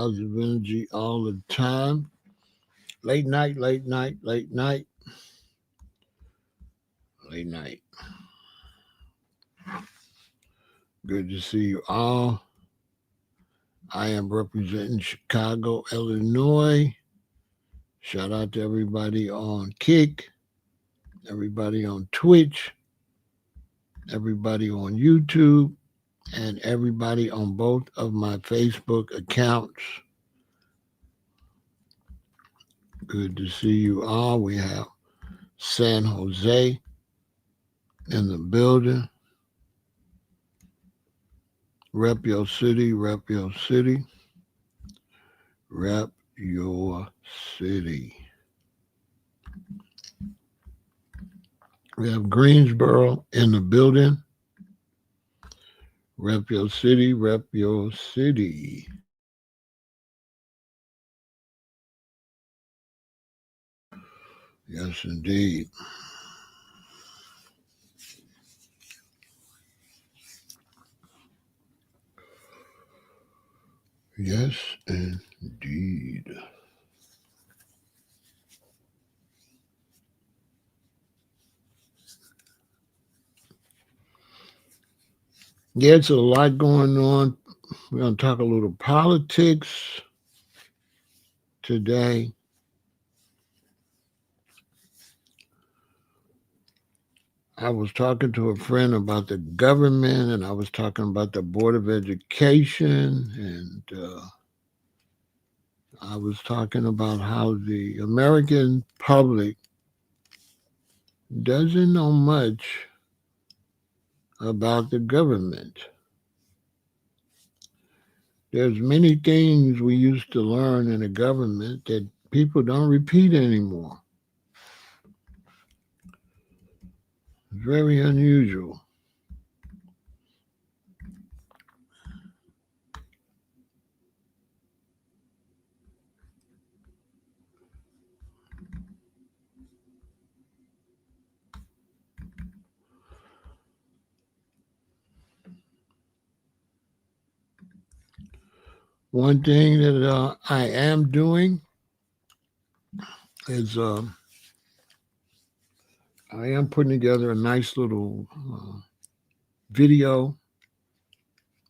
positive energy all the time. Late night, late night, late night, late night. Good to see you all. I am representing Chicago, Illinois. Shout out to everybody on Kick, everybody on Twitch, everybody on YouTube, and everybody on both of my Facebook accounts. Good to see you all. We have San Jose in the building. Rep your city, rep your city, rep your city. We have Greensboro in the building. Rep your city, rep your city. Yes, indeed. Yes, indeed. Yeah, it's a lot going on. We're going to talk a little politics today. I was talking to a friend about the government, and I was talking about the Board of Education, and I was talking about how the American public doesn't know much about the government. There's many things we used to learn in the government that people don't repeat anymore. Very unusual. One thing that I am doing is I am putting together a nice little video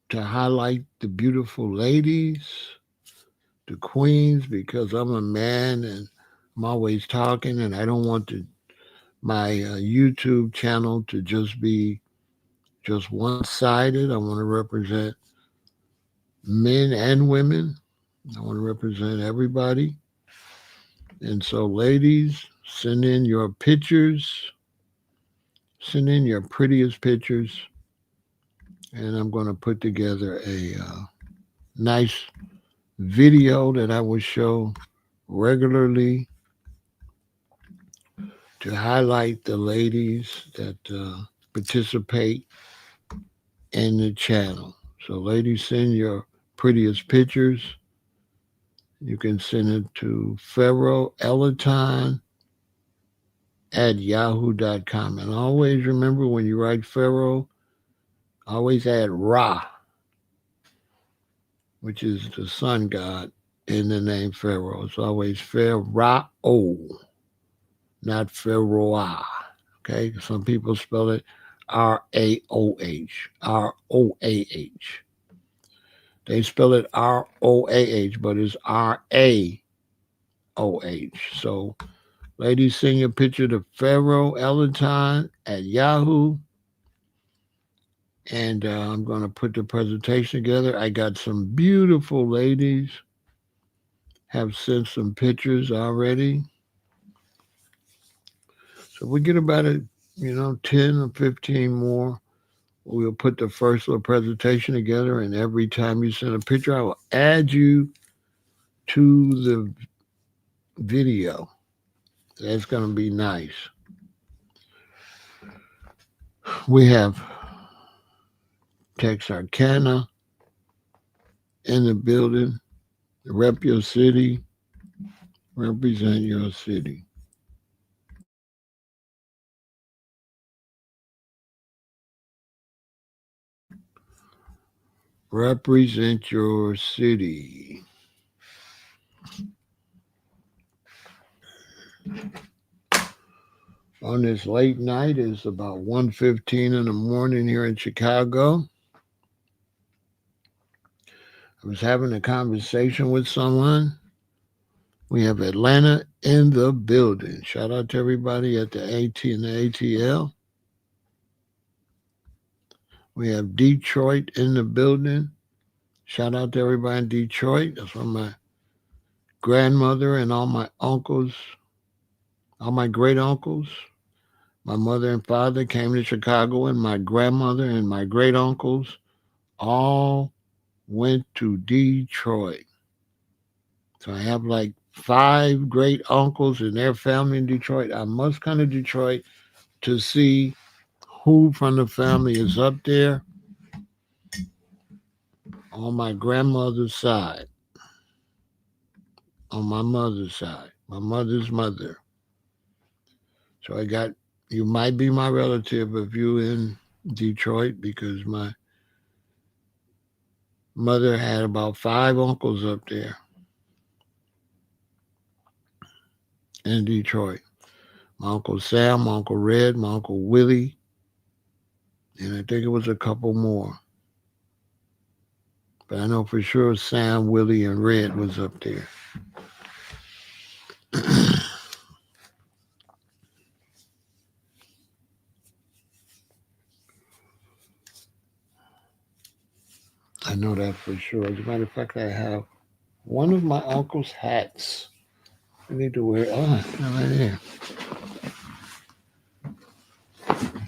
to highlight the beautiful ladies, the queens, because I'm a man and I'm always talking, and I don't want my YouTube channel to just be just one-sided. I want to represent men and women. I want to represent everybody. And so, ladies, send in your pictures. Send in your prettiest pictures. And I'm going to put together a nice video that I will show regularly to highlight the ladies that participate in the channel. So, ladies, send your prettiest pictures. You can send it to PharaohElAton at yahoo.com. And always remember, when you write Pharaoh, always add Ra, which is the sun god in the name Pharaoh. It's always Pharaoh, not Pharaoh. Okay? Some people spell it R-A-O-H, R-O-A-H. They spell it R-O-A-H, but it's R-A-O-H. So, ladies, send your picture to PharaohElAton at Yahoo. And I'm going to put the presentation together. I got some beautiful ladies, have sent some pictures already. So we get about 10 or 15 more. We'll put the first little presentation together, and every time you send a picture, I will add you to the video. That's going to be nice. We have Texarkana in the building. Rep your city. Represent your city. Represent your city. on this late night. It's about 1:15 in the morning here in Chicago. I was having a conversation with someone. We have Atlanta in the building. Shout out to everybody at the AT and the ATL. We have Detroit in the building. Shout out to everybody in Detroit. That's where my grandmother and all my uncles, all my great uncles, my mother and father came to Chicago, and my grandmother and my great uncles all went to Detroit. So I have like 5 great uncles and their family in Detroit. I must come to Detroit to see who from the family is up there on my grandmother's side, on my mother's side, my mother's mother. So you might be my relative if you in Detroit, because my mother had about 5 uncles up there in Detroit. My Uncle Sam, my Uncle Red, my Uncle Willie, and I think it was a couple more. But I know for sure Sam, Willie, and Red was up there. I know that for sure. As a matter of fact, I have one of my uncle's hats. I need to wear. Oh, right here.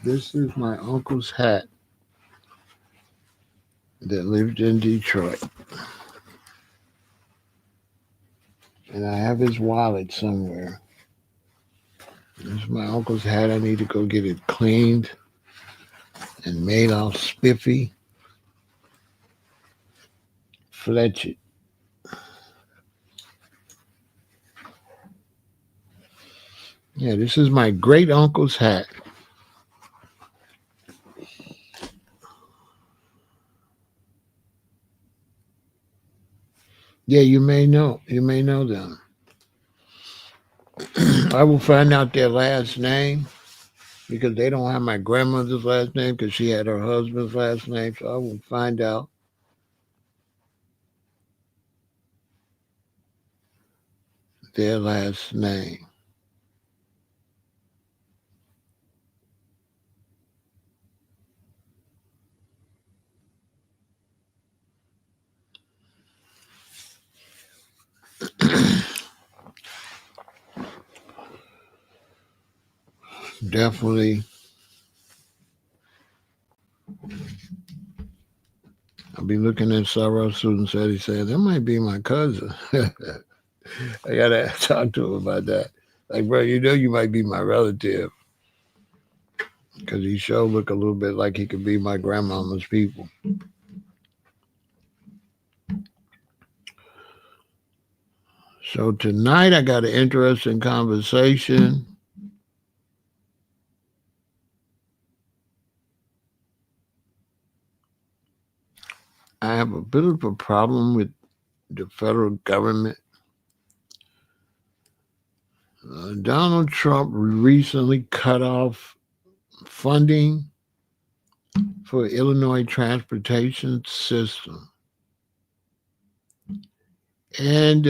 This is my uncle's hat that lived in Detroit. And I have his wallet somewhere. This is my uncle's hat. I need to go get it cleaned and made all spiffy. Fletch it. Yeah, this is my great uncle's hat. Yeah, you may know. You may know them. I will find out their last name, because they don't have my grandmother's last name, because she had her husband's last name. So I will find out their last name. Definitely. I'll be looking at several students that he said, that might be my cousin. I got to talk to him about that. Like, bro, you know you might be my relative. Because he sure look a little bit like he could be my grandmama's people. So tonight I got an interesting conversation. I have a bit of a problem with the federal government. Donald Trump recently cut off funding for Illinois transportation system. And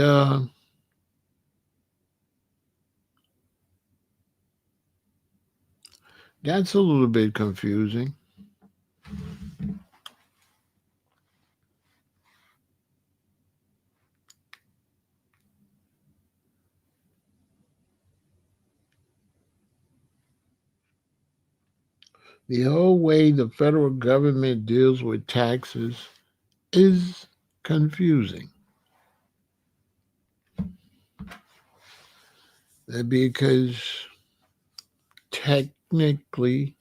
that's a little bit confusing. The whole way the federal government deals with taxes is confusing. Because technically,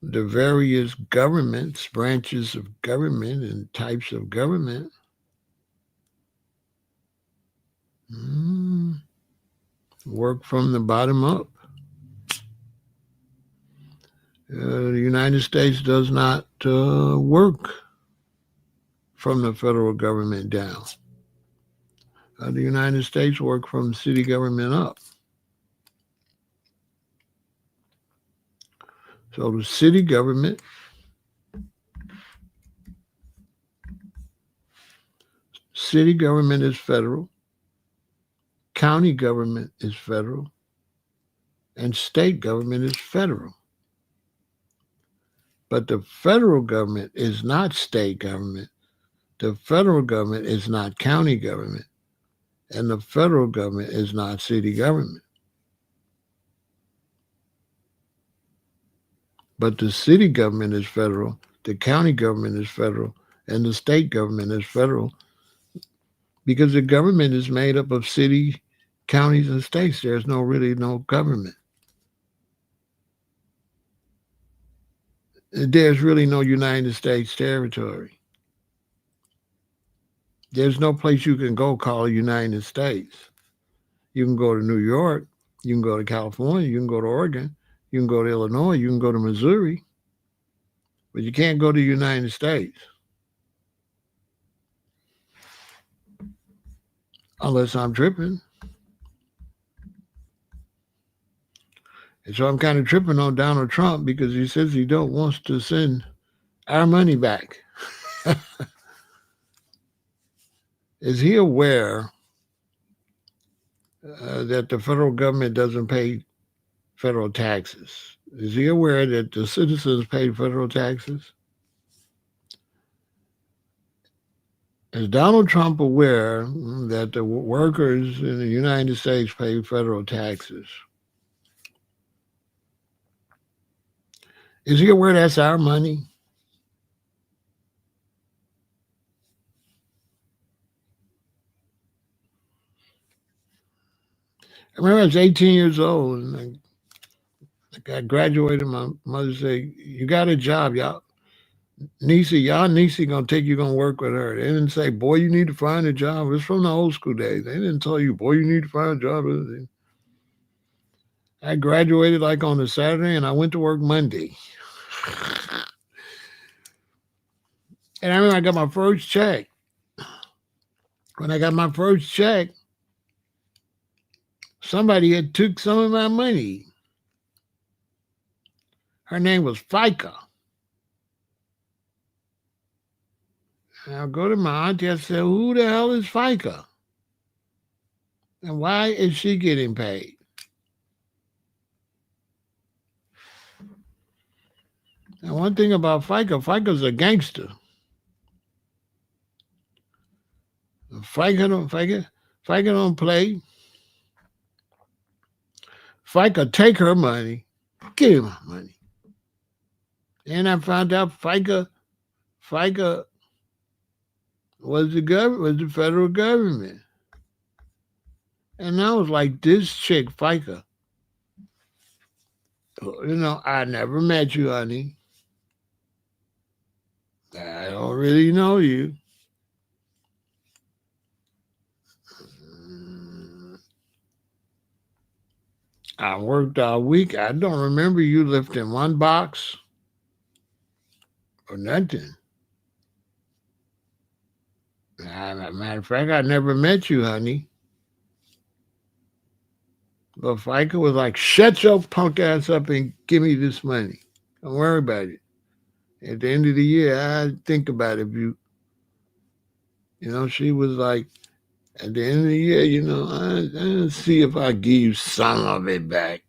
the various governments, branches of government, and types of government work from the bottom up. The United States does not work from the federal government down. The United States work from city government up. So the city government is federal, county government is federal, and state government is federal. But the federal government is not state government. The federal government is not county government. And the federal government is not city government. But the city government is federal, the county government is federal, and the state government is federal because the government is made up of city, counties, and states. There's really no government. There's really no United States territory. There's no place you can go call United States. You can go to New York, you can go to California, you can go to Oregon, you can go to Illinois, you can go to Missouri, but you can't go to the United States unless I'm tripping. And so I'm kind of tripping on Donald Trump because he says he don't want to send our money back. Is he aware that the federal government doesn't pay federal taxes? Is he aware that the citizens pay federal taxes? Is Donald Trump aware that the workers in the United States pay federal taxes? Is he aware that's our money? I remember I was 18 years old and I graduated. My mother said, "You got a job, y'all niece gonna take you gonna work with her." They didn't say, "Boy, you need to find a job." It's from the old school days. They didn't tell you, "Boy, you need to find a job." I graduated like on a Saturday and I went to work Monday. And I remember I got my first check. When I got my first check, somebody had took some of my money. Her name was FICA. And I'll go to my auntie and say, "Who the hell is FICA? And why is she getting paid?" And one thing about FICA's a gangster. FICA don't play. FICA take her money, give her money. And I found out FICA was the federal government. And I was like, this chick, FICA, I never met you, honey. I don't really know you. I worked all week. I don't remember you lifting one box or nothing. Matter of fact, I never met you, honey. But FICA was like, "Shut your punk ass up and give me this money. Don't worry about it. At the end of the year, I think about it." She was like, at the end of the year, I'll see if I give you some of it back.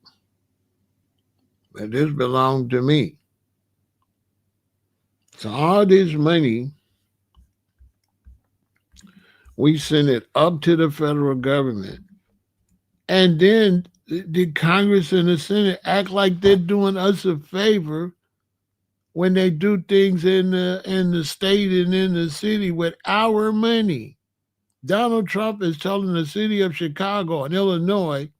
But this belonged to me. So all this money, we send it up to the federal government. And then the Congress and the Senate act like they're doing us a favor when they do things in the state and in the city with our money. Donald Trump is telling the city of Chicago and Illinois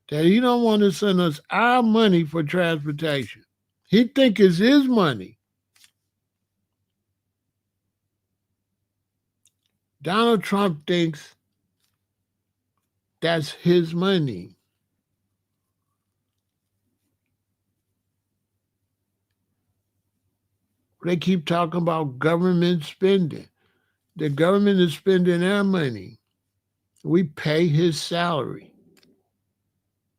that he don't want to send us our money for transportation. He think it's his money. Donald Trump thinks that's his money. They keep talking about government spending. The government is spending our money. We pay his salary.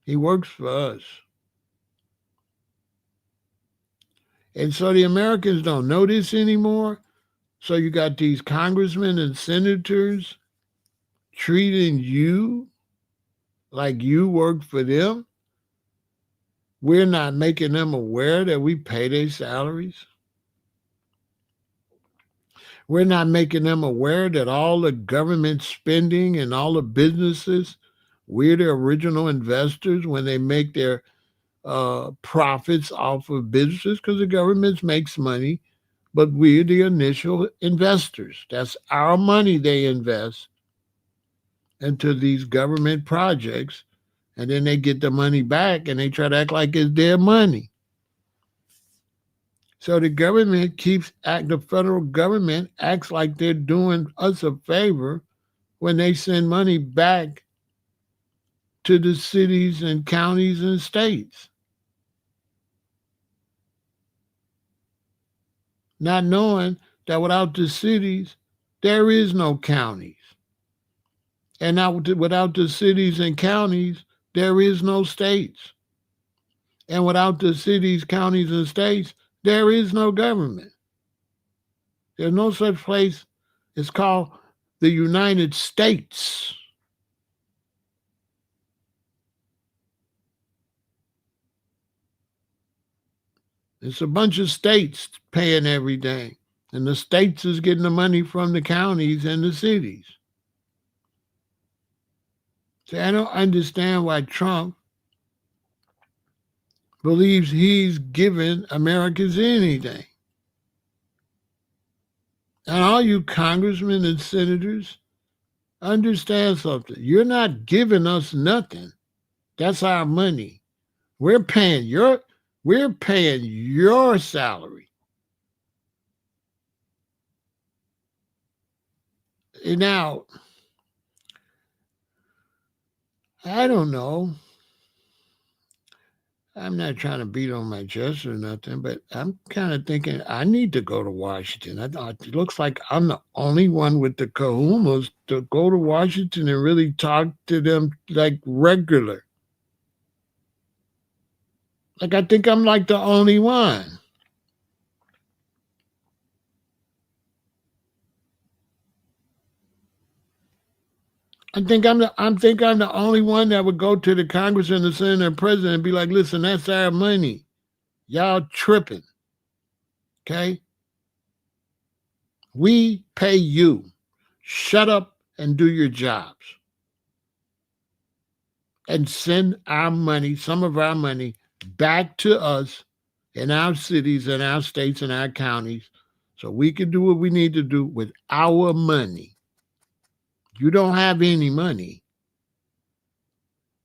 He works for us. And so the Americans don't know this anymore. So you got these congressmen and senators treating you like you work for them. We're not making them aware that we pay their salaries. We're not making them aware that all the government spending and all the businesses, we're the original investors when they make their profits off of businesses because the government makes money, but we're the initial investors. That's our money they invest into these government projects, and then they get the money back and they try to act like it's their money. So the the federal government acts like they're doing us a favor when they send money back to the cities and counties and states, not knowing that without the cities, there is no counties. And now without the cities and counties, there is no states. And without the cities, counties, and states, there is no government. There's no such place. It's called the United States. It's a bunch of states paying everything. And the states is getting the money from the counties and the cities. See, I don't understand why Trump believes he's giving Americans anything. And all you congressmen and senators, understand something. You're not giving us nothing. That's our money. We're paying your salary. And now, I don't know. I'm not trying to beat on my chest or nothing, but I'm kind of thinking I need to go to Washington. It looks like I'm the only one with the kahumas to go to Washington and really talk to them like regular. Like I think I'm like the only one. I think I'm the only one that would go to the Congress and the Senate and President and be like, listen, that's our money. Y'all tripping. Okay? We pay you. Shut up and do your jobs. And send our money, some of our money, back to us in our cities and our states and our counties so we can do what we need to do with our money. You don't have any money.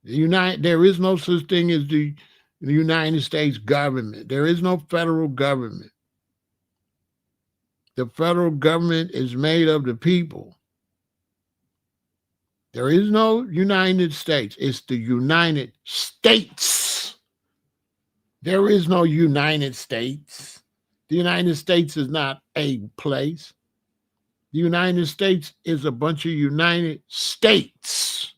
There is no such thing as the United States government. There is no federal government. The federal government is made of the people. There is no United States. It's the United States. There is no United States. The United States is not a place. The United States is a bunch of United States.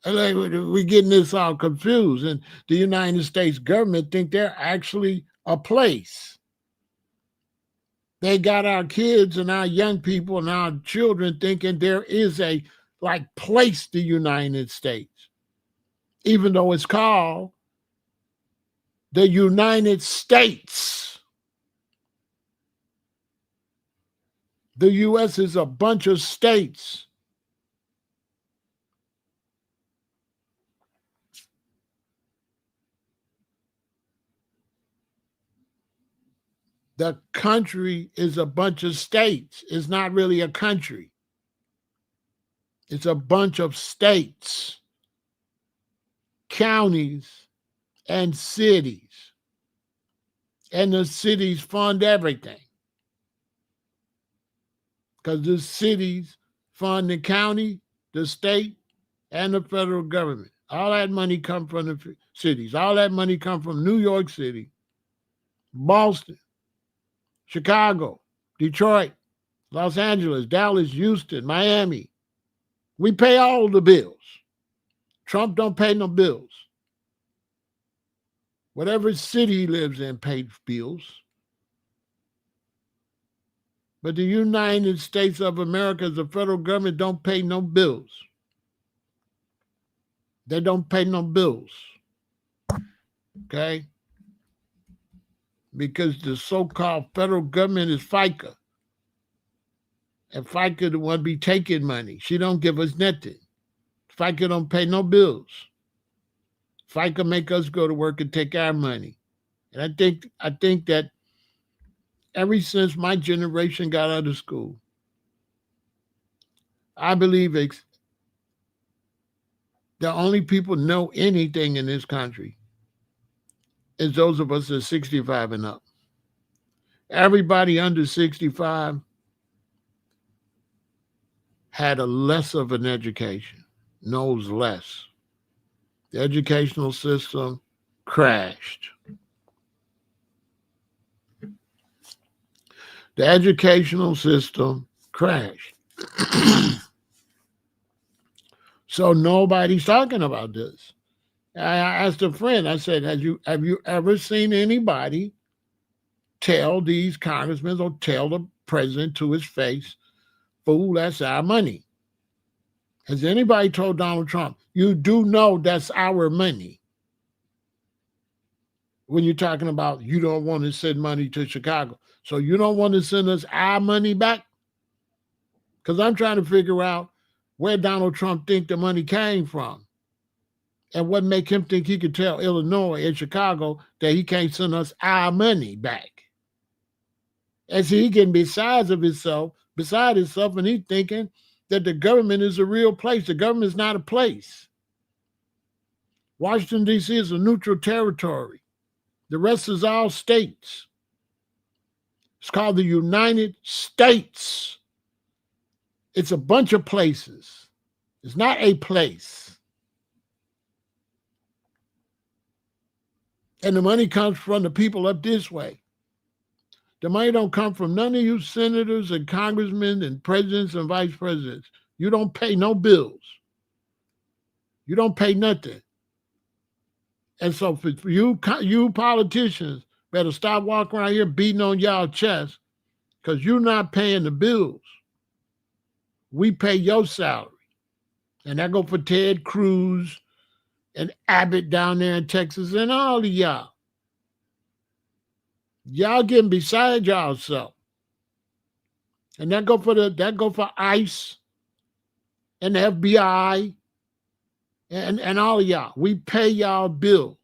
We're getting this all confused. And the United States government think they're actually a place. They got our kids and our young people and our children thinking there is a place the United States, even though it's called the United States. The U.S. is a bunch of states. The country is a bunch of states. It's not really a country. It's a bunch of states, counties, and cities. And the cities fund everything. Because the cities fund the county, the state, and the federal government. All that money comes from the cities. All that money comes from New York City, Boston, Chicago, Detroit, Los Angeles, Dallas, Houston, Miami. We pay all the bills. Trump don't pay no bills. Whatever city he lives in pays bills. But the United States of America, the federal government, don't pay no bills. They don't pay no bills. Okay? Because the so-called federal government is FICA. And FICA the one be taking money. She don't give us nothing. FICA don't pay no bills. FICA make us go to work and take our money. And I think that ever since my generation got out of school, I believe the only people know anything in this country is those of us that are 65 and up. Everybody under 65 had a less of an education, knows less. The educational system crashed. The educational system crashed. So nobody's talking about this. I asked a friend, I said, have you ever seen anybody tell these congressmen or tell the president to his face, fool, that's our money? Has anybody told Donald Trump, you do know that's our money? When you're talking about you don't want to send money to Chicago. So you don't want to send us our money back? Because I'm trying to figure out where Donald Trump think the money came from and what make him think he could tell Illinois and Chicago that he can't send us our money back. And see, he getting beside himself, and he's thinking that the government is a real place. The government is not a place. Washington, D.C. is a neutral territory. The rest is all states. It's called the United States. It's a bunch of places. It's not a place. And the money comes from the people up this way. The money don't come from none of you senators and congressmen and presidents and vice presidents. You don't pay no bills. You don't pay nothing. And so for you politicians better stop walking around here beating on y'all chest because you're not paying the bills. We pay your salary. And that go for Ted Cruz and Abbott down there in Texas and all of y'all. Y'all getting beside y'allself. And that go for ICE and the FBI and all of y'all. We pay y'all bills.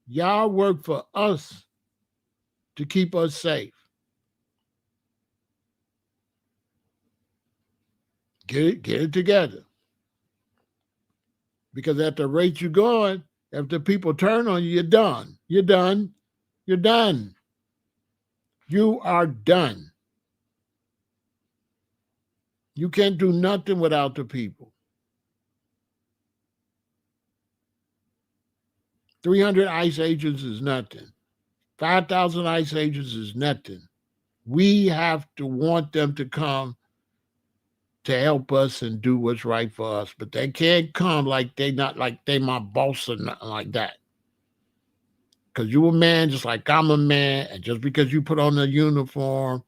Y'all work for us to keep us safe. Get it together. Because at the rate you're going, if the people turn on you, you're done. You're done. You're done. You are done. You can't do nothing without the people. 300 ICE agents is nothing. 5,000 ICE agents is nothing. We have to want them to come to help us and do what's right for us. But they can't come like they my boss or nothing like that. Because you a man just like I'm a man, and just because you put on a uniform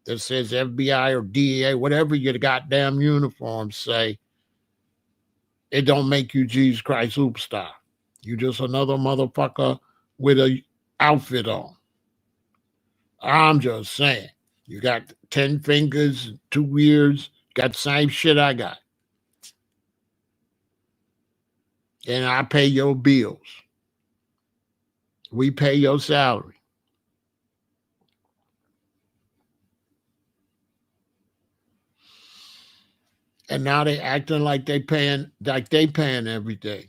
that says FBI or DEA, whatever your goddamn uniform say, it don't make you Jesus Christ superstar. You just another motherfucker with a outfit on. I'm just saying. You got 10 fingers, 2 ears, got the same shit I got. And I pay your bills. We pay your salary. And now they acting like they paying everything.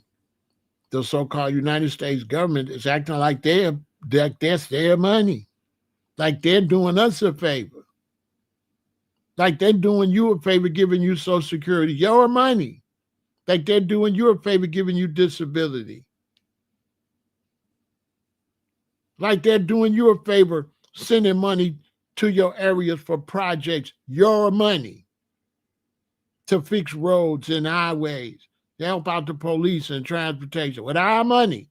The so-called United States government is acting like that's their money. Like they're doing us a favor. Like they're doing you a favor giving you Social Security, your money. Like they're doing you a favor giving you disability. Like they're doing you a favor sending money to your areas for projects, your money, to fix roads and highways, to help out the police and transportation with our money.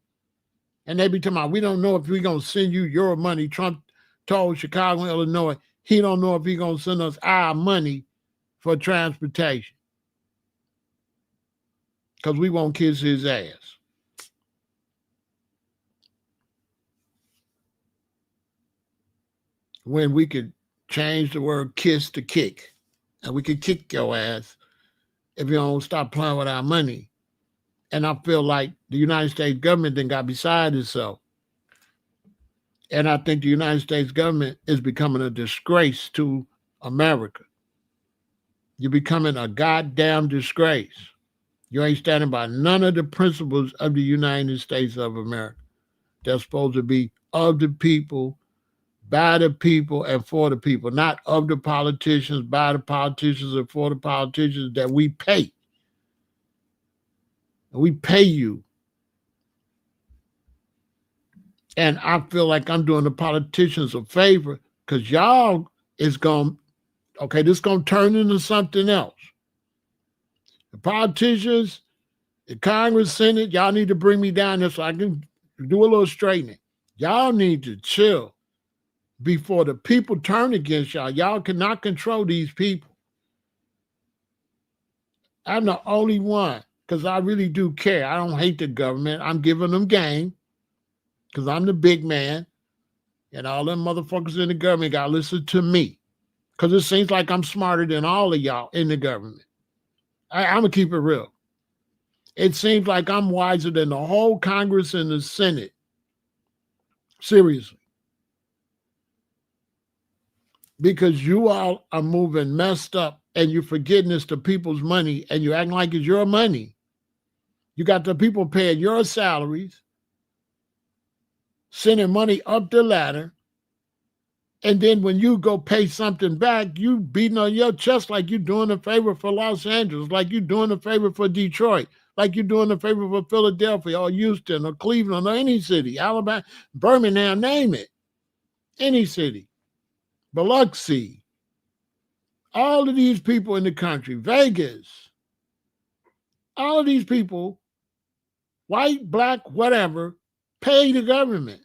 And they be talking about, we don't know if we're going to send you your money. Trump told Chicago, Illinois, he don't know if he's going to send us our money for transportation because we won't kiss his ass. When we could change the word kiss to kick, and we could kick your ass if you don't stop playing with our money. And I feel like the United States government then got beside itself. And I think the United States government is becoming a disgrace to America. You're becoming a goddamn disgrace. You ain't standing by none of the principles of the United States of America. They're supposed to be of the people, by the people, and for the people, not of the politicians, by the politicians, and for the politicians that we pay. We pay you. And I feel like I'm doing the politicians a favor because y'all is going, okay, this is going to turn into something else. The politicians, the Congress, Senate, y'all need to bring me down there so I can do a little straightening. Y'all need to chill before the people turn against y'all. Y'all cannot control these people. I'm the only one because I really do care. I don't hate the government. I'm giving them game because I'm the big man. And all them motherfuckers in the government got to listen to me because it seems like I'm smarter than all of y'all in the government. I'm going to keep it real. It seems like I'm wiser than the whole Congress and the Senate. Seriously. Because you all are moving messed up and you're forgetting it's the people's money and you're acting like it's your money. You got the people paying your salaries, sending money up the ladder. And then when you go pay something back, you beating on your chest like you're doing a favor for Los Angeles, like you're doing a favor for Detroit, like you're doing a favor for Philadelphia or Houston or Cleveland or any city, Alabama, Birmingham, name it. Any city. Biloxi. All of these people in the country, Vegas, all of these people, white, black, whatever, pay the government.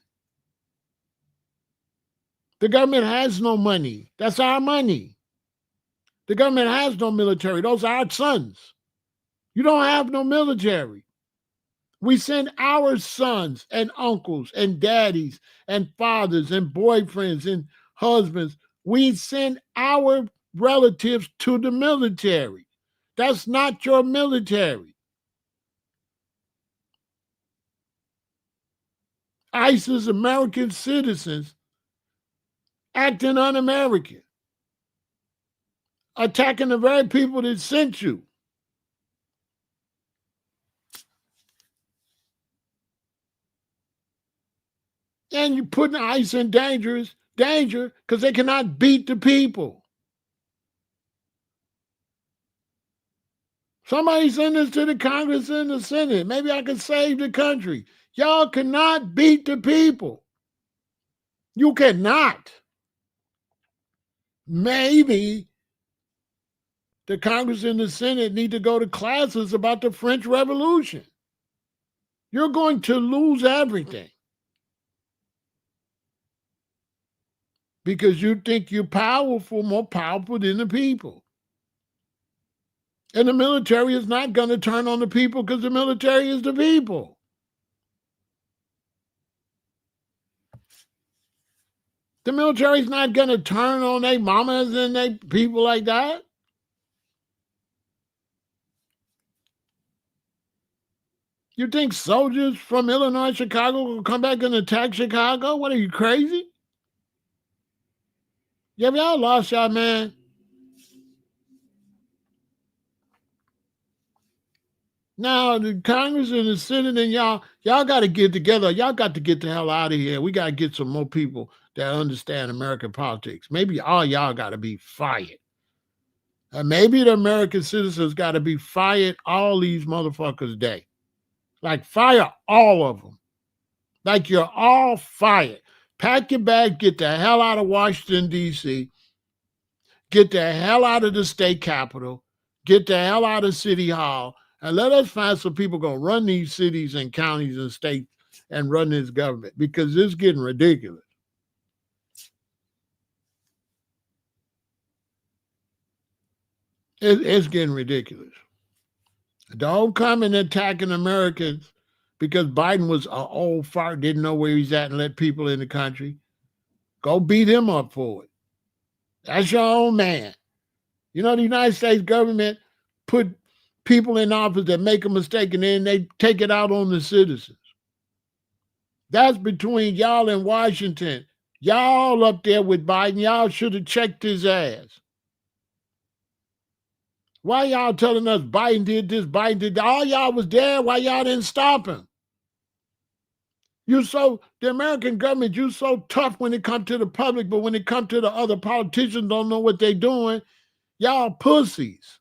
The government has no money. That's our money. The government has no military. Those are our sons. You don't have no military. We send our sons and uncles and daddies and fathers and boyfriends and husbands. We send our relatives to the military. That's not your military. ISIS American citizens acting un-American, attacking the very people that sent you. And you're putting ICE in danger because they cannot beat the people. Somebody send this to the Congress and the Senate. Maybe I can save the country. Y'all cannot beat the people. You cannot. Maybe the Congress and the Senate need to go to classes about the French Revolution. You're going to lose everything because you think you're powerful, more powerful than the people. And the military is not going to turn on the people because the military is the people. The military is not going to turn on their mamas and their people like that. You think soldiers from Illinois, Chicago will come back and attack Chicago? What are you, crazy? Have y'all lost y'all, man? Now, the Congress and the Senate and y'all got to get together. Y'all got to get the hell out of here. We got to get some more people that understand American politics. Maybe all y'all got to be fired. And maybe the American citizens got to be fired all these motherfuckers day. Like, fire all of them. Like, you're all fired. Pack your bag, get the hell out of Washington, D.C., get the hell out of the state capitol, get the hell out of City Hall, and let us find some people going to run these cities and counties and states and run this government, because it's getting ridiculous. It's getting ridiculous. Don't come and attacking Americans because Biden was an old fart, didn't know where he's at, and let people in the country. Go beat him up for it. That's your own man. You know, the United States government put people in office that make a mistake and then they take it out on the citizens. That's between y'all and Washington. Y'all up there with Biden, y'all should have checked his ass. Why y'all telling us Biden did this, Biden did that? All y'all was there. Why y'all didn't stop him? The American government, you so tough when it comes to the public, but when it comes to the other politicians don't know what they doing, y'all pussies.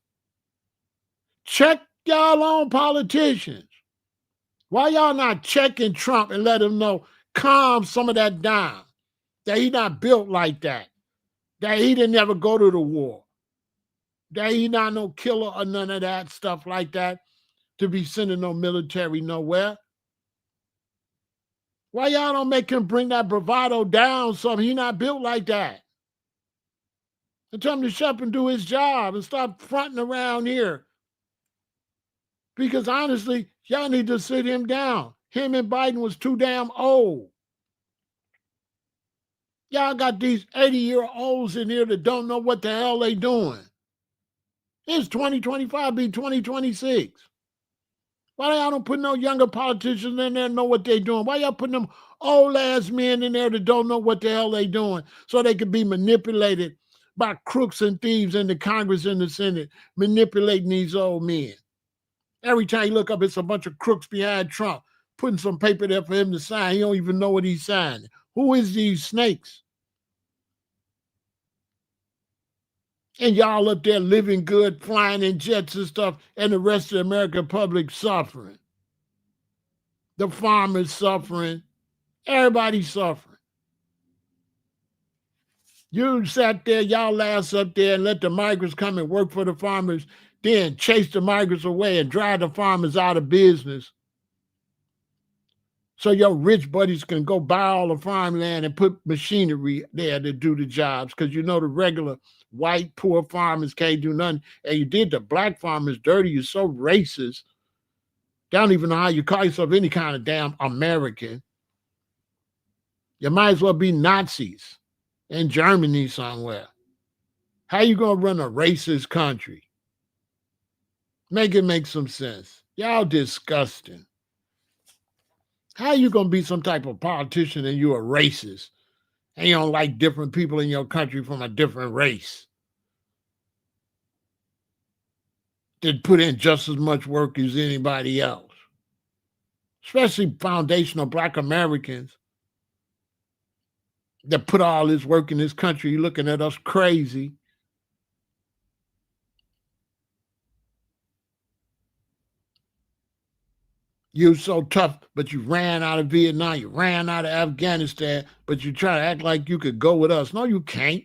Check y'all own politicians. Why y'all not checking Trump and let him know, calm some of that down, that he not built like that he didn't ever go to the war, that he not no killer or none of that stuff like that, to be sending no military nowhere? Why y'all don't make him bring that bravado down some? He not built like that. And tell him to shut up and do his job and stop fronting around here. Because honestly, y'all need to sit him down. Him and Biden was too damn old. Y'all got these 80-year-olds in here that don't know what the hell they doing. It's 2025, be 2026. Why y'all don't put no younger politicians in there and know what they doing? Why y'all putting them old-ass men in there that don't know what the hell they doing so they can be manipulated by crooks and thieves in the Congress and the Senate, manipulating these old men? Every time you look up, it's a bunch of crooks behind Trump, putting some paper there for him to sign. He don't even know what he's signing. Who is these snakes? And y'all up there living good, flying in jets and stuff, and the rest of the American public suffering. The farmers suffering. Everybody's suffering. You sat there, y'all ass up there, and let the migrants come and work for the farmers, then chase the migrants away and drive the farmers out of business, so your rich buddies can go buy all the farmland and put machinery there to do the jobs, because you know the regular white poor farmers can't do nothing. And you did the black farmers dirty. You're so racist. They don't even know how you call yourself any kind of damn American. You might as well be Nazis in Germany somewhere. How you gonna run a racist country? Make it make some sense. Y'all disgusting. How you gonna be some type of politician and you a racist and you don't like different people in your country from a different race that put in just as much work as anybody else? Especially foundational Black Americans that put all this work in this country. You're looking at us crazy. You're so tough, but you ran out of Vietnam, you ran out of Afghanistan, but you try to act like you could go with us. No, you can't.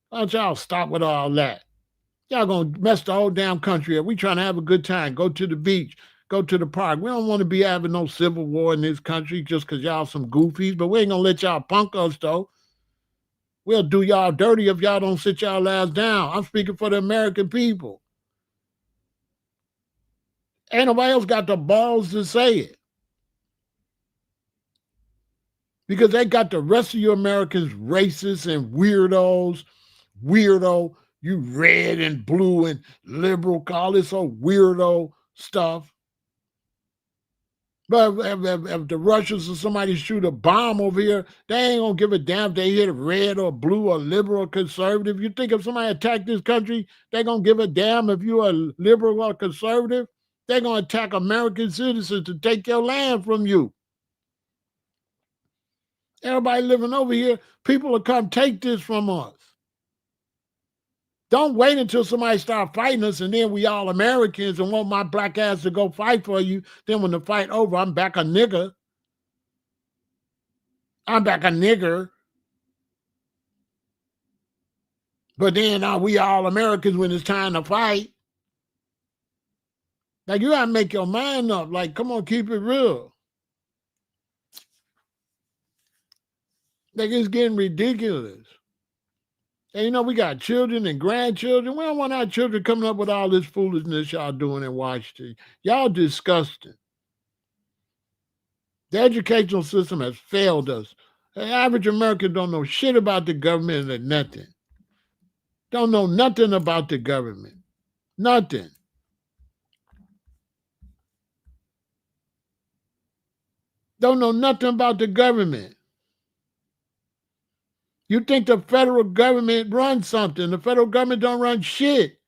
Why don't y'all stop with all that? Y'all gonna mess the whole damn country up. We trying to have a good time. Go to the beach, go to the park. We don't want to be having no civil war in this country just because y'all some goofies, but we ain't gonna let y'all punk us though. We'll do y'all dirty if y'all don't sit y'all ass down. I'm speaking for the American people. Ain't nobody else got the balls to say it, because they got the rest of you Americans racist and weirdos. Weirdo, you red and blue and liberal, all this old weirdo stuff. But if the Russians or somebody shoot a bomb over here, they ain't gonna give a damn if they hit red or blue or liberal or conservative. You think if somebody attacked this country, they gonna give a damn if you're a liberal or conservative? They're gonna attack American citizens to take your land from you. Everybody living over here, people will come take this from us. Don't wait until somebody start fighting us and then we all Americans and want my black ass to go fight for you. Then when the fight over, I'm back a nigga. I'm back a nigger. But then we all Americans when it's time to fight. Like, you gotta make your mind up. Like, come on, keep it real. Like, it's getting ridiculous. And we got children and grandchildren. We don't want our children coming up with all this foolishness y'all doing in Washington. Y'all disgusting. The educational system has failed us. The average American don't know shit about the government or nothing. Don't know nothing about the government. Nothing. Don't know nothing about the government. You think the federal government runs something. The federal government don't run shit.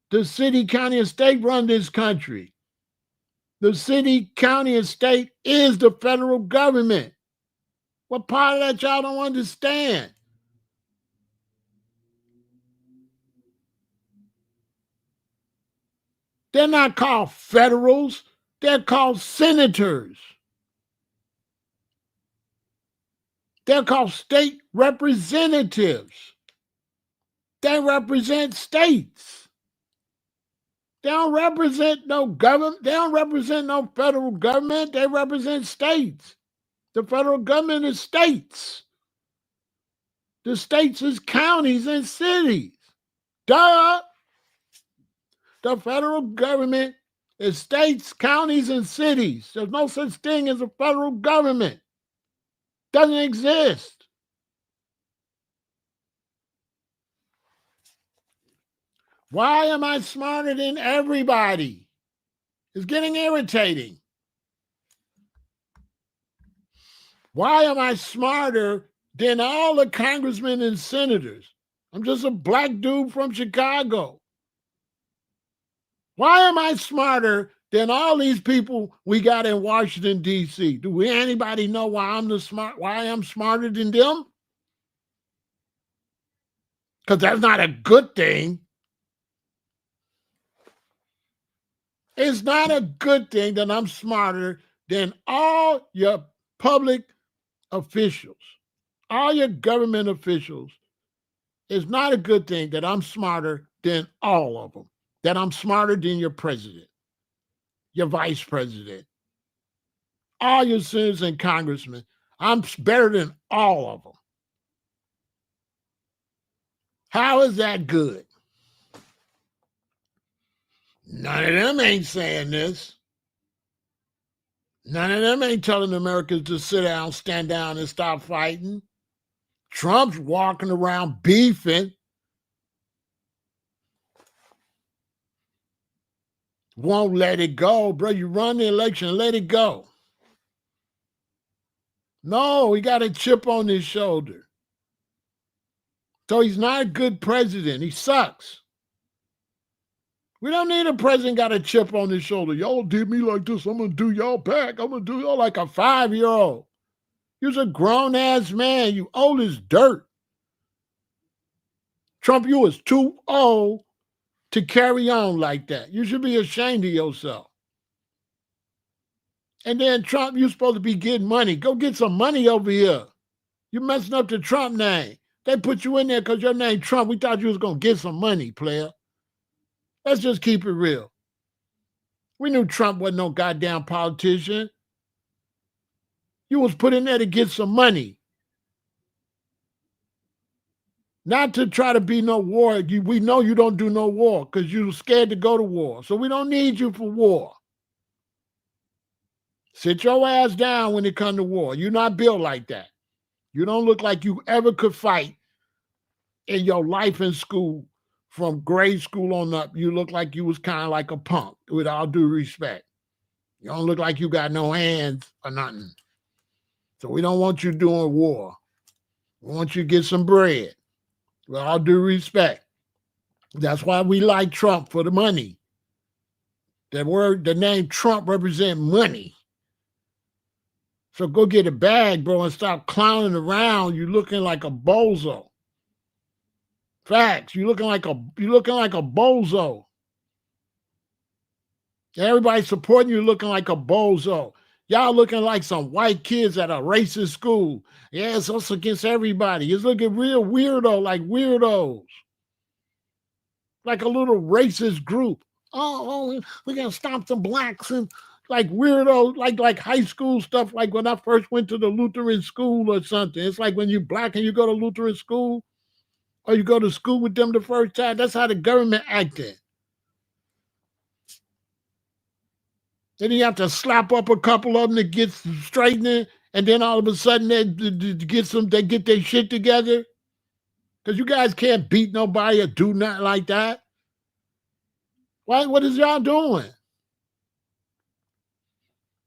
The city, county, and state run this country. The city, county, and state is the federal government. What part of that y'all don't understand? They're not called federals. They're called senators. They're called state representatives. They represent states. They don't represent no government. They don't represent no federal government. They represent states. The federal government is states. The states is counties and cities. Duh. The federal government is states, counties, and cities. There's no such thing as a federal government. Doesn't exist. Why am I smarter than everybody? It's getting irritating. Why am I smarter than all the congressmen and senators? I'm just a black dude from Chicago. Why am I smarter than all these people we got in Washington, D.C.? Do anybody know why I'm smarter than them? Because that's not a good thing. It's not a good thing that I'm smarter than all your public officials, all your government officials. It's not a good thing that I'm smarter than all of them, that I'm smarter than your president, your vice president, all your senators and congressmen. I'm better than all of them. How is that good? None of them ain't saying this. None of them ain't telling Americans to sit down, stand down, and stop fighting. Trump's walking around beefing. Won't let it go. Bro, you run the election, let it go. No, he got a chip on his shoulder. So he's not a good president. He sucks. We don't need a president got a chip on his shoulder. Y'all did me like this. I'm going to do y'all back. I'm going to do y'all like a 5-year-old. You're a grown-ass man. You old as dirt. Trump, you was too old to carry on like that. You should be ashamed of yourself. And then Trump, you're supposed to be getting money. Go get some money over here. You're messing up the Trump name. They put you in there because your name Trump. We thought you was going to get some money, player. Let's just keep it real. We knew Trump wasn't no goddamn politician. You was put in there to get some money. Not to try to be no war. We know you don't do no war because you're scared to go to war. So we don't need you for war. Sit your ass down when it comes to war. You're not built like that. You don't look like you ever could fight in your life in school. From grade school on up, you look like you was kind of like a punk, with all due respect. You don't look like you got no hands or nothing. So we don't want you doing war. We want you to get some bread, with all due respect. That's why we like Trump, for the money. The name Trump represents money. So go get a bag, bro, and stop clowning around. You looking like a bozo. Facts. You looking like a bozo. Everybody supporting you looking like a bozo. Y'all looking like some white kids at a racist school. Yeah, it's us against everybody. It's looking real weirdo, like weirdos. Like a little racist group. Oh, we're gonna stop the blacks and like weirdo, like high school stuff, like when I first went to the Lutheran school or something. It's like when you black and you go to Lutheran school or you go to school with them the first time. That's how the government acted. Then you have to slap up a couple of them to get straightening, and then all of a sudden they get their shit together. Because you guys can't beat nobody or do nothing like that. Why? What is y'all doing?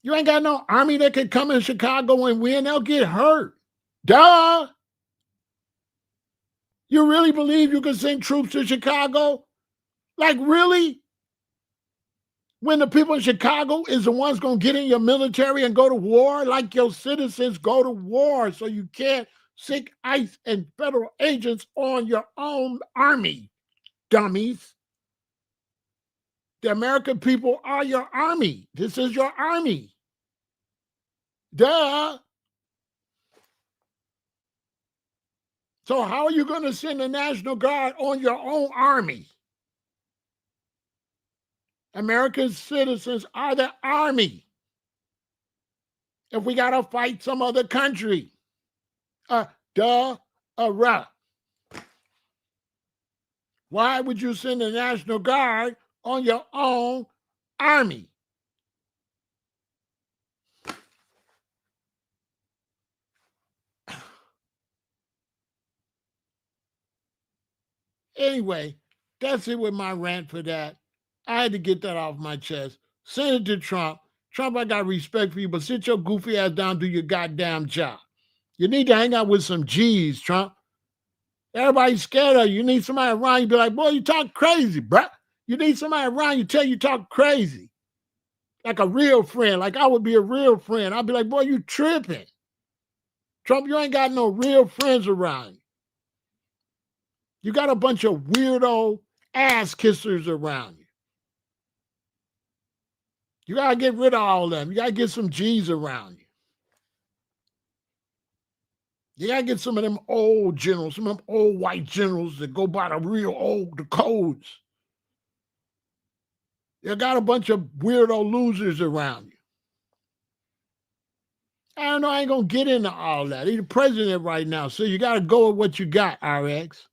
You ain't got no army that could come in Chicago and win. They'll get hurt. Duh. You really believe you can send troops to Chicago? Like, really? When the people in Chicago is the ones going to get in your military and go to war? Like your citizens go to war, so you can't sick ICE and federal agents on your own army, dummies. The American people are your army. This is your army. Duh. So how are you going to send the National Guard on your own army? American citizens are the army. If we got to fight some other country. Why would you send the National Guard on your own army? Anyway, that's it with my rant for that. I had to get that off my chest. Send it to Trump. Trump, I got respect for you, but sit your goofy ass down, do your goddamn job. You need to hang out with some G's, Trump. Everybody's scared of you. You need somebody around you, be like, boy, you talk crazy, bruh. You need somebody around you, tell you talk crazy. Like a real friend, like I would be a real friend. I'd be like, boy, you tripping. Trump, you ain't got no real friends around you. You got a bunch of weirdo ass kissers around you. You got to get rid of all of them. You got to get some G's around you. You got to get some of them old generals, some of them old white generals that go by the real old, the codes. You got a bunch of weirdo losers around you. I don't know. I ain't going to get into all that. He's the president right now, so you got to go with what you got, RX.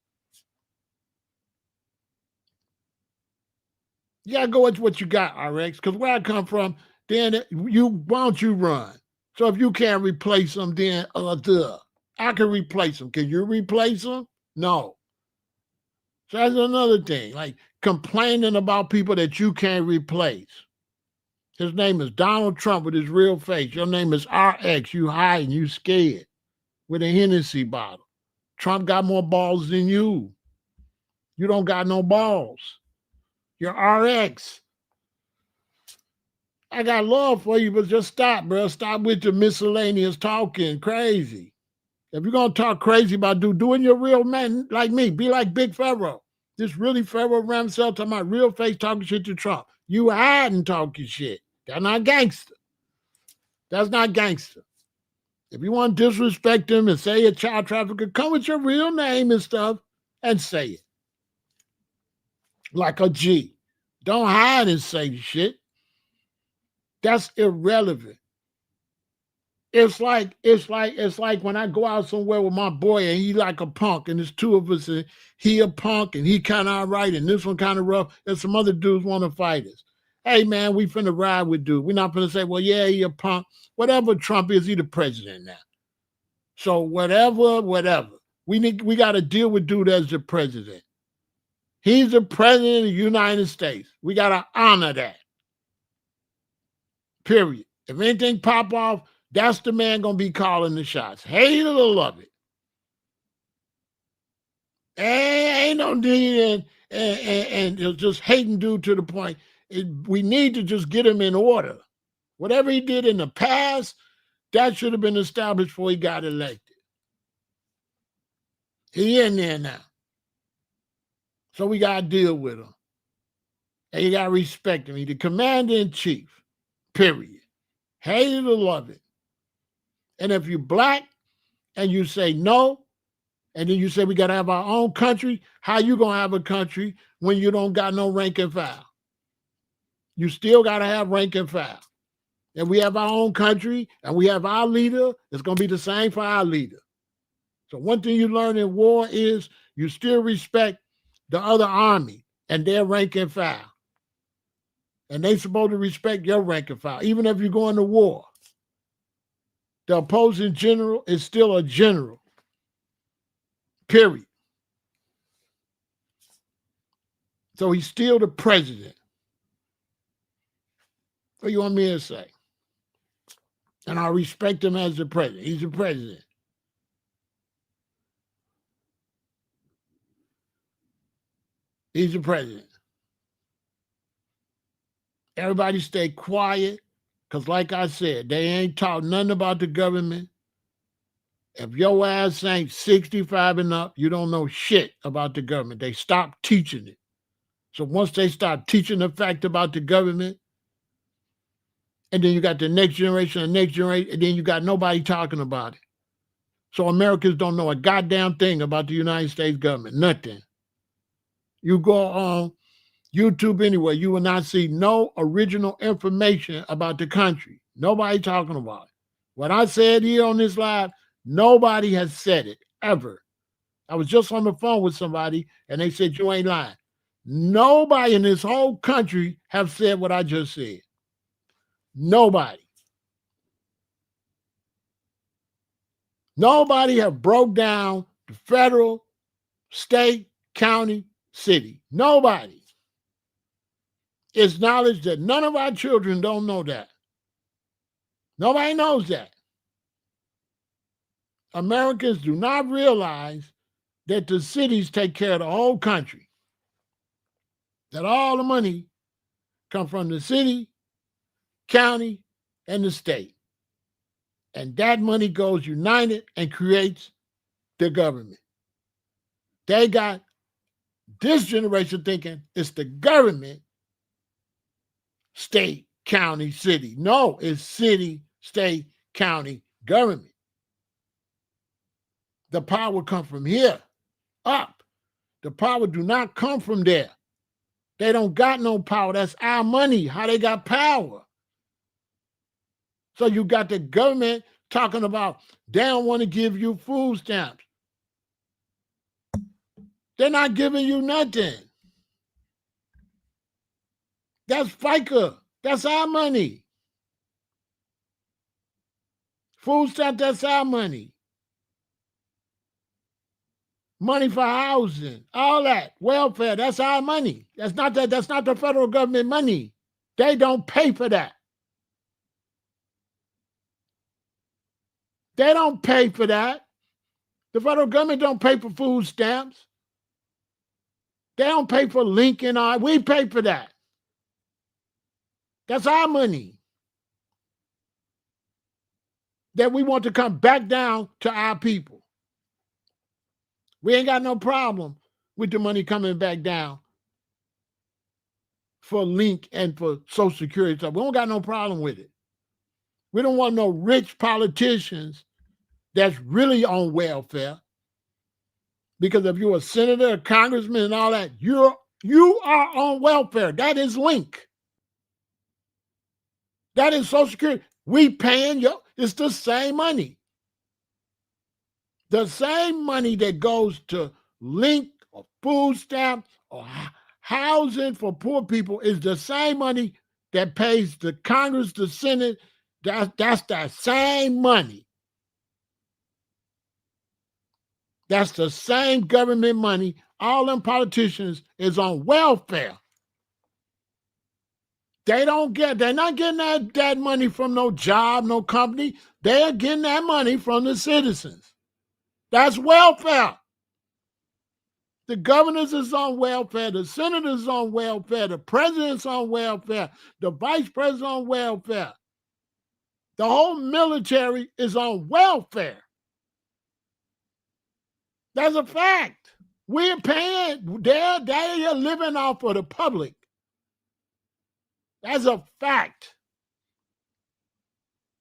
You got to go with what you got, RX, because where I come from, then why don't you run? So if you can't replace them, then I can replace them. Can you replace them? No. So that's another thing, like complaining about people that you can't replace. His name is Donald Trump with his real face. Your name is RX. You hiding, you scared with a Hennessy bottle. Trump got more balls than you. You don't got no balls. You're RX. I got love for you, but just stop, bro. Stop with your miscellaneous talking crazy. If you're going to talk crazy about doing your real man like me, be like Big Pharaoh. This really Pharaoh Ramsell talking about real face talking shit to Trump. You hiding talking shit. That's not gangster. That's not gangster. If you want to disrespect him and say a child trafficker, come with your real name and stuff and say it. Like a G. Don't hide and say shit. That's irrelevant. It's like when I go out somewhere with my boy and he like a punk and there's two of us and he a punk and he kind of all right and this one kind of rough and some other dudes want to fight us. Hey man, we finna ride with dude. We're not finna say, well, yeah, he a punk. Whatever Trump is, he the president now. So whatever. We got to deal with dude as the president. He's the president of the United States. We got to honor that. Period. If anything pop off, that's the man going to be calling the shots. Hate it or love it. Ain't no need and just hating dude to the point. We need to just get him in order. Whatever he did in the past, that should have been established before he got elected. He in there now. So we got to deal with him. And you got to respect him. He's the commander-in-chief, period. hate it or love it. And if you're black and you say no, and then you say we got to have our own country, how you going to have a country when you don't got no rank and file? You still got to have rank and file. And we have our own country and we have our leader, it's going to be the same for our leader. So one thing you learn in war is you still respect the other army and their rank and file. And they supposed to respect your rank and file, even if you go into war. The opposing general is still a general, period. So he's still the president. What do you want me to say? And I respect him as the president. He's the president. He's the president. Everybody stay quiet, because like I said, they ain't taught nothing about the government. If your ass ain't 65 and up, you don't know shit about the government. They stopped teaching it. So once they start teaching the fact about the government, and then you got the next generation, and then you got nobody talking about it. So Americans don't know a goddamn thing about the United States government, nothing. You go on YouTube anyway, you will not see no original information about the country. Nobody talking about it. What I said here on this live, nobody has said it, ever. I was just on the phone with somebody, and they said, you ain't lying. Nobody in this whole country have said what I just said. Nobody. Nobody have broke down the federal, state, county, city. Nobody. It's knowledge that none of our children don't know that. Nobody knows that. Americans do not realize that the cities take care of the whole country. That all the money comes from the city, county, and the state. And that money goes united and creates the government. They got this generation thinking it's the government, state, county, city. No, it's city, state, county, government. The power comes from here, up. The power do not come from there. They don't got no power. That's our money. How they got power? So you got the government talking about they don't want to give you food stamps. They're not giving you nothing. That's FICA. That's our money. Food stamp, that's our money. Money for housing, all that, welfare, that's our money. That's not the federal government money. They don't pay for that. They don't pay for that. The federal government don't pay for food stamps. They don't pay for Lincoln. We pay for that. That's our money that we want to come back down to our people. We ain't got no problem with the money coming back down for Link and for Social Security stuff. We don't got no problem with it. We don't want no rich politicians that's really on welfare. Because if you're a senator, a congressman, and all that, you are on welfare. That is Link. That is Social Security. We paying you. It's the same money. The same money that goes to Link or food stamps or housing for poor people is the same money that pays the Congress, the Senate. That's the same money. That's the same government money. All them politicians is on welfare. They're not getting that money from no job, no company. They're getting that money from the citizens. That's welfare. The governors is on welfare. The senators is on welfare. The president's on welfare. The vice president's on welfare. The whole military is on welfare. That's a fact. We're paying. They're living off of the public. That's a fact.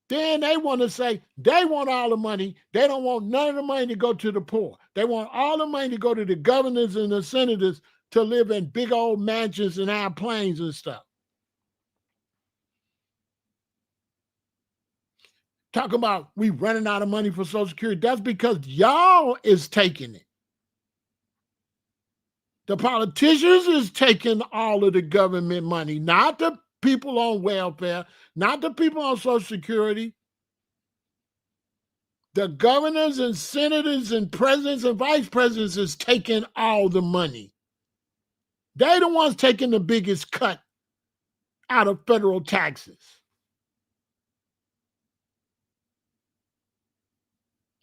Then they want to say they want all the money. They don't want none of the money to go to the poor. They want all the money to go to the governors and the senators to live in big old mansions and have planes and stuff. Talk about we running out of money for Social Security. That's because y'all is taking it. The politicians is taking all of the government money, not the people on welfare, not the people on Social Security. The governors and senators and presidents and vice presidents is taking all the money. They the ones taking the biggest cut out of federal taxes.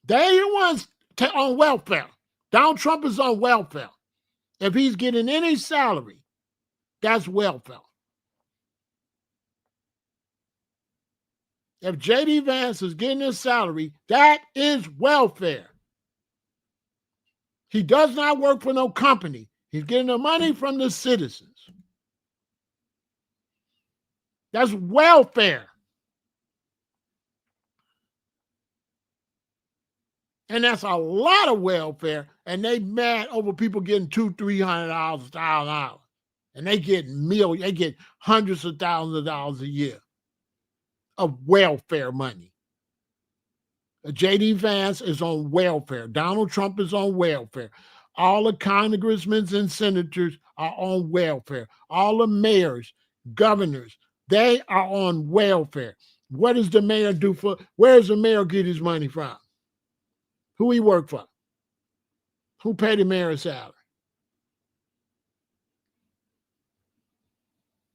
They the ones on welfare. Donald Trump is on welfare. If he's getting any salary, that's welfare. If J.D. Vance is getting his salary, that is welfare. He does not work for no company. He's getting the money from the citizens. That's welfare. And that's a lot of welfare. And they mad over people getting $200, $300, $1,000. And they get millions, they get hundreds of thousands of dollars a year of welfare money. J.D. Vance is on welfare. Donald Trump is on welfare. All the congressmen and senators are on welfare. All the mayors, governors, they are on welfare. What does the mayor do for? Where does the mayor get his money from? Who he work for? Who paid the mayor's salary?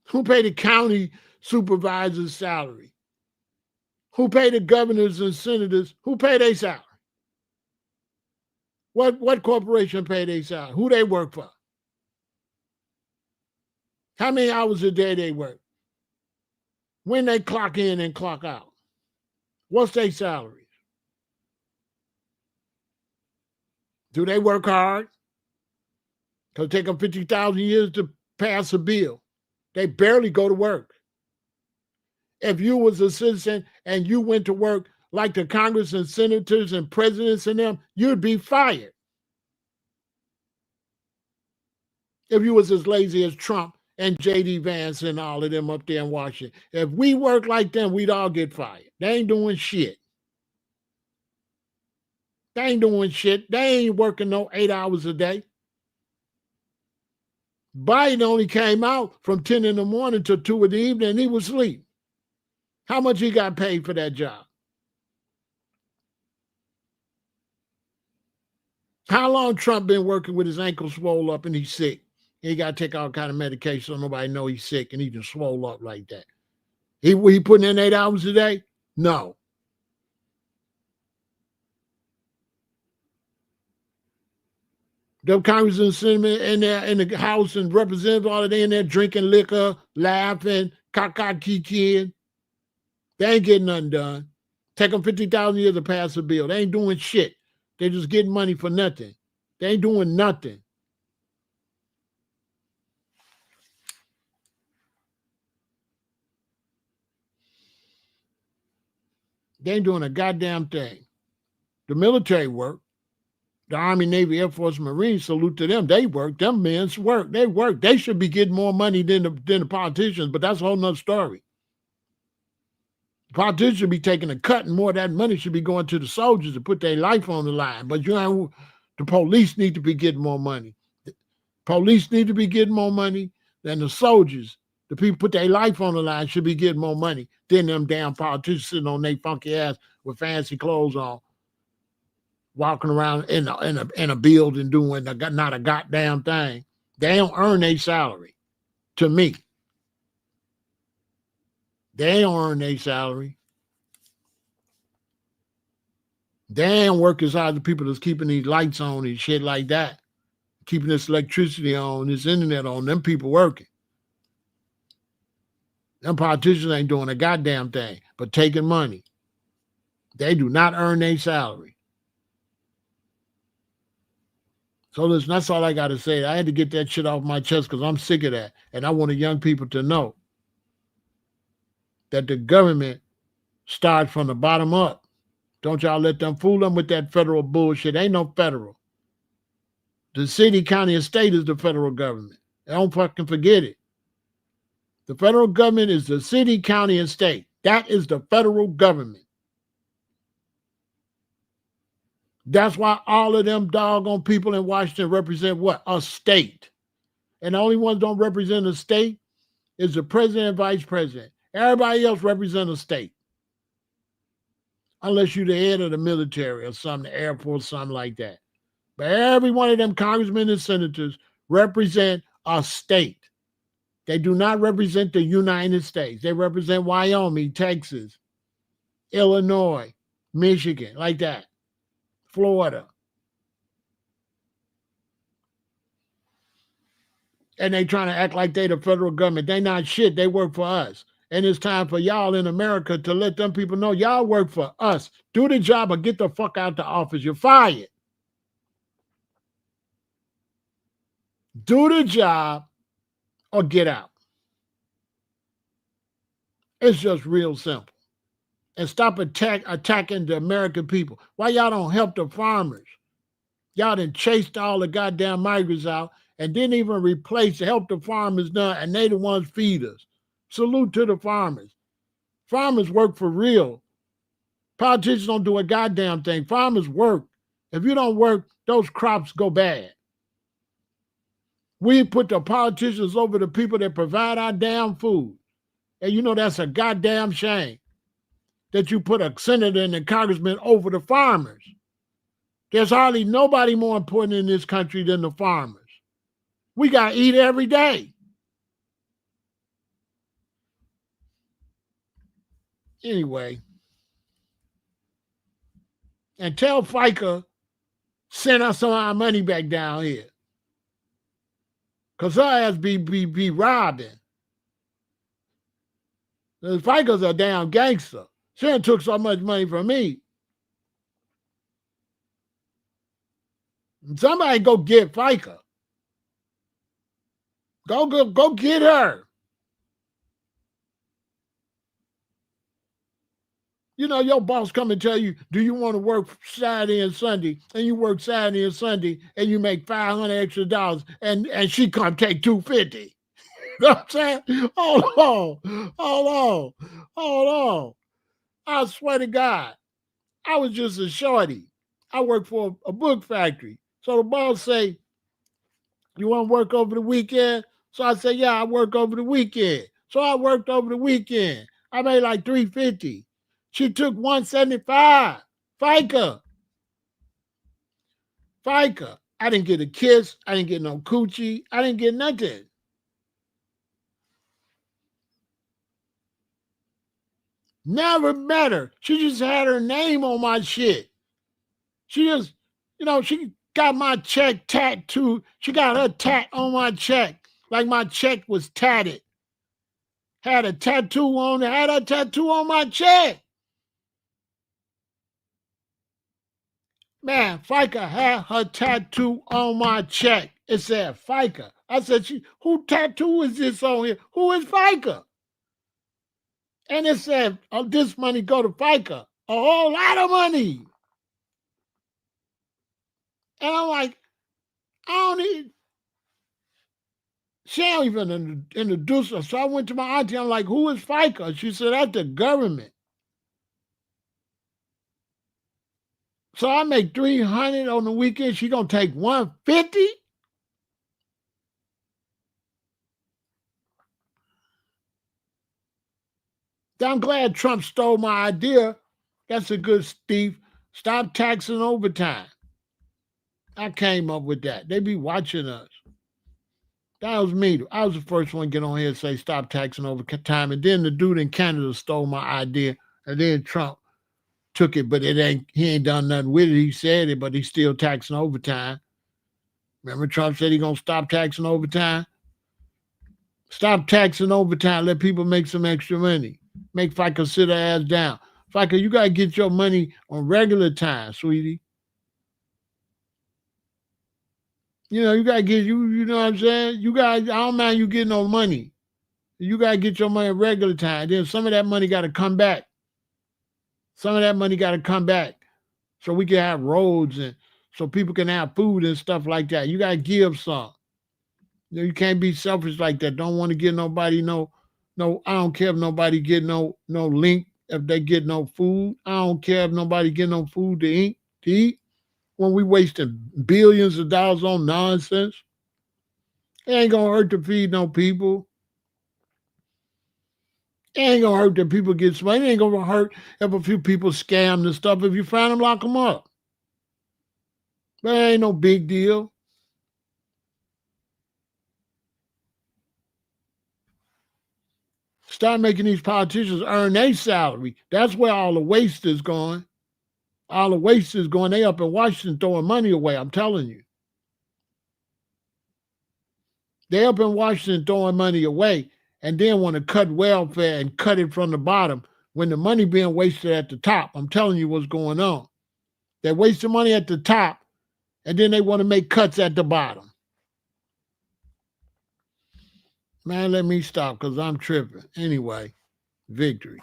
Who paid the county supervisor's salary? Who paid the governors and senators? Who paid their salary? What corporation paid their salary? Who they work for? How many hours a day they work? When they clock in and clock out? What's their salaries? Do they work hard? Because it take them 50,000 years to pass a bill. They barely go to work. If you was a citizen and you went to work like the Congress and senators and presidents and them, you'd be fired. If you was as lazy as Trump and J.D. Vance and all of them up there in Washington. If we work like them, we'd all get fired. They ain't doing shit. They ain't doing shit. They ain't working no 8 hours a day. Biden only came out from 10 in the morning to 2 in the evening and he was asleep. How much he got paid for that job? How long Trump been working with his ankle swole up and he's sick? He got to take all kind of medication so nobody know he's sick and he can swole up like that. He putting in 8 hours a day? No. The Congress and Senate in the House and Representatives, all of they in there drinking liquor, laughing, kiki. They ain't getting nothing done. Take them 50,000 years to pass a bill. They ain't doing shit. They just getting money for nothing. They ain't doing nothing. They ain't doing a goddamn thing. The military work. The Army, Navy, Air Force, Marines, salute to them. They work. Them men's work. They work. They should be getting more money than the politicians, but that's a whole nother story. Politicians should be taking a cut, and more of that money should be going to the soldiers to put their life on the line. But the police need to be getting more money. The police need to be getting more money than the soldiers. The people put their life on the line should be getting more money than them damn politicians sitting on their funky ass with fancy clothes on, walking around in a building doing not a goddamn thing. They don't earn their salary. To me, they don't earn their salary. They ain't work as hard as the people that's keeping these lights on and shit like that, keeping this electricity on, this internet on. Them people working. Them politicians ain't doing a goddamn thing but taking money. They do not earn their salary. So listen, that's all I got to say. I had to get that shit off my chest because I'm sick of that. And I want the young people to know that the government Start from the bottom up. Don't y'all let them fool them with that federal bullshit. Ain't no federal. The city, county, and state is the federal government. Don't fucking forget it. The federal government is the city, county, and state. That is the federal government. That's why all of them doggone people in Washington represent what? A state. And the only ones don't represent a state is the president and vice president. Everybody else represents a state. Unless you're the head of the military or something, the Air Force, something like that. But every one of them congressmen and senators represent a state. They do not represent the United States. They represent Wyoming, Texas, Illinois, Michigan, like that. Florida. And they trying to act like they the federal government. They not shit. They work for us. And it's time for y'all in America to let them people know y'all work for us. Do the job or get the fuck out the office. You're fired. Do the job or get out. It's just real simple. And stop attacking the American people. Why y'all don't help the farmers? Y'all done chased all the goddamn migrants out and didn't even help the farmers none, and they the ones feed us. Salute to the farmers. Farmers work for real. Politicians don't do a goddamn thing. Farmers work. If you don't work, those crops go bad. We put the politicians over the people that provide our damn food. And you know that's a goddamn shame that you put a senator and a congressman over the farmers. There's hardly nobody more important in this country than the farmers. We got to eat every day. Anyway, and tell FICA send us some of our money back down here. Because her ass be robbing. The FICA's a damn gangster. She done took so much money from me. Somebody go get FICA. Go get her. You know, your boss come and tell you, do you want to work Saturday and Sunday? And you work Saturday and Sunday and you make $500 extra and she come take $250. You know what I'm saying? Hold on. I swear to God, I was just a shorty. I work for a book factory. So the boss say, you want to work over the weekend? So I said, yeah, I work over the weekend. So I worked over the weekend. I made like $350. She took $175. FICA. I didn't get a kiss. I didn't get no coochie. I didn't get nothing. Never met her. She just had her name on my shit. She just, she got my check tattooed. She got her tat on my check. Like my check was tatted. Had a tattoo on it. Had a tattoo on my check. Man, FICA had her tattoo on my check. It said FICA. I said, who tattoo is this on here? Who is FICA? And it said, this money go to FICA. A whole lot of money. And I'm like, she don't even introduce her. So I went to my auntie. I'm like, who is FICA? She said, that's the government. So I make $300 on the weekend. She gonna take $150? I'm glad Trump stole my idea. That's a good Steve. Stop taxing overtime. I came up with that. They be watching us. That was me. I was the first one to get on here and say stop taxing overtime. And then the dude in Canada stole my idea. And then Trump took it, but he ain't done nothing with it. He said it, but he's still taxing overtime. Remember Trump said he gonna stop taxing overtime? Stop taxing overtime. Let people make some extra money. Make FICA sit her ass down. FICA, you gotta get your money on regular time, sweetie. You gotta get you know what I'm saying? I don't mind you getting no money. You gotta get your money regular time. Then some of that money gotta come back. Some of that money got to come back so we can have roads and so people can have food and stuff like that. You got to give some. You can't be selfish like that. Don't want to give nobody no. I don't care if nobody get no link if they get no food. I don't care if nobody get no food to eat. When we wasting billions of dollars on nonsense, it ain't gonna hurt to feed no people. It ain't gonna hurt that people get smart. It ain't gonna hurt if a few people scam the stuff. If you find them, lock them up. That ain't no big deal. Start making these politicians earn their salary. That's where all the waste is going. All the waste is going. They up in Washington throwing money away. I'm telling you. They up in Washington throwing money away and then want to cut welfare and cut it from the bottom when the money being wasted at the top. I'm telling you what's going on. They're wasting money at the top and then they want to make cuts at the bottom. Man, let me stop because I'm tripping. Anyway, victory.